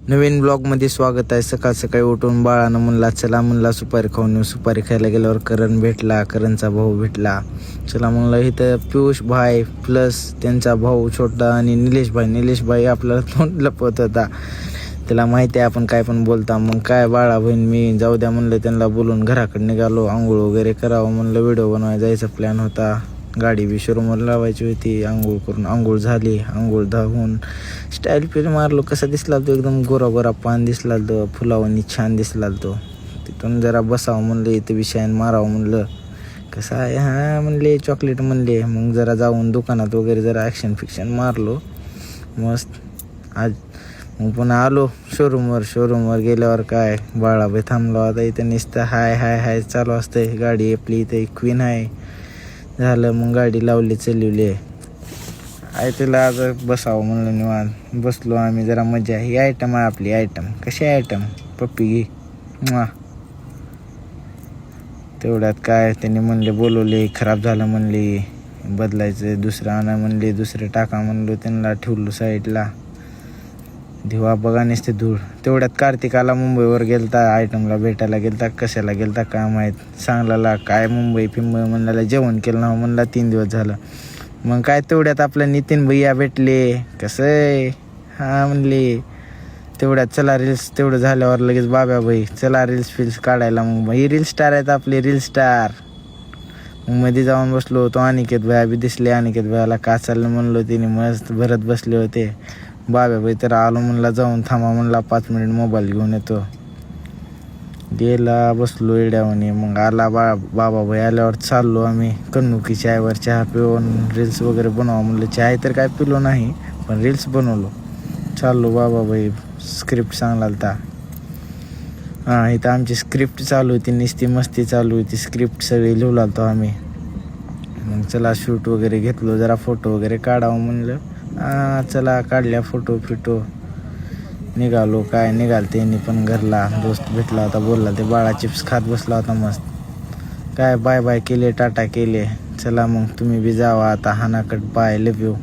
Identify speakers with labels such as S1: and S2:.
S1: नवीन ब्लॉगमध्ये स्वागत आहे. सकाळ सकाळी उठून बाळानं म्हणला चला म्हणला सुपारी खाऊन येऊ. सुपारी खायला गेल्यावर करण भेटला, करणचा भाऊ भेटला. चला म्हणलं इथं पियुष भाई प्लस त्यांचा भाऊ छोटा आणि निलेश भाई आपल्याला तोंड लपवत होता. त्याला माहिती आहे आपण काय पण बोलता. मग काय बाळा बहीण मी जाऊ द्या म्हणलं, त्यांना बोलून घराकडे निघालो. आंघोळ वगैरे करावं म्हणलं, व्हिडिओ बनवायला जायचा प्लॅन होता. गाडी बी शोरूमवर लावायची होती. आंघोळ झाली. आंघोळ धावून स्टाईल मारलो. कसा दिसला तो, एकदम गोरा पान दिसला तो, फुलावानी छान दिसला तो. तिथून जरा बसावं म्हणलं, इथं विषयान मारावं म्हणलं. कसं आहे हां म्हणले, चॉकलेट म्हणले. मग जरा जाऊन दुकानात वगैरे जरा ॲक्शन मारलो मस्त. आज मग पुन्हा आलो शोरूमवर गेल्यावर काय बाळाबाई थांबलो. आता इथं नुसतं हाय चालू असतंय. गाडी आपली इथं क्वीन आहे. झालं मग गाडी लावली, चलवली आहे. तिला आज बसावं म्हणलं निवांत. बसलो आम्ही, जरा मजा. ही आयटम आहे आपली आयटम. कशी आयटम पप्पी घे तेवढ्यात काय त्यांनी म्हणले, बोलवले, खराब झालं म्हणले, बदलायचं दुसरं आणा म्हणले, दुसरं टाका म्हणलो. त्यांना ठेवलो साईडला. दिवा बघा नसते धूळ. तेवढ्यात कार्तिकाला मुंबईवर गेलता, आयटमला भेटायला गेलता. कशाला गेलता काय माहीत. सांगला काय मुंबई म्हणला, जेवण केलं ना म्हणला 3 दिवस झालं. मग काय तेवढ्यात आपलं नितीन भैया भेटले. कसं आहे हां म्हणले. तेवढ्यात चला रील्स, तेवढं झाल्यावर लगेच बाब्या भाई चला रील्स काढायला. मग ही रील स्टार आहेत आपले, रील स्टार. मग मध्ये जाऊन बसलो होतो. अनिकेत भैया बी दिसले. अनिकेत भैयाला का चाललं म्हणलो, तिने मस्त भरत बसले होते. बाब्या भाई तर आलो म्हणला, जाऊन थांबा म्हणला 5 मिनिट मोबाईल घेऊन येतो. गेला, बसलो एड्यावानी. मग आला बाबा भाई. आल्यावर चाललो आम्ही कन्नुकी चायवर. चहा पिऊन रील्स वगैरे बनवा म्हणलं. चहा तर काय पिलो नाही, पण रील्स बनवलो. चाललो बाबा भाई. स्क्रिप्ट सांगला होता. हां इथं आमची स्क्रिप्ट चालू होती, नुसती मस्ती चालू होती. स्क्रिप्ट सगळी लिहू लागतो आम्ही. मग चला शूट वगैरे घेतलो, जरा फोटो वगैरे काढावं म्हणलं. चला काढल्या फोटो निघालो. काय त्यांनी पण घरला दोस्त भेटला होता, बोलला. ते बाळा चिप्स खात बसला होता मस्त. काय बाय केले, टाटा केले. चला मग तुम्ही बी जावा आता. हानाकट बाय, लव यू.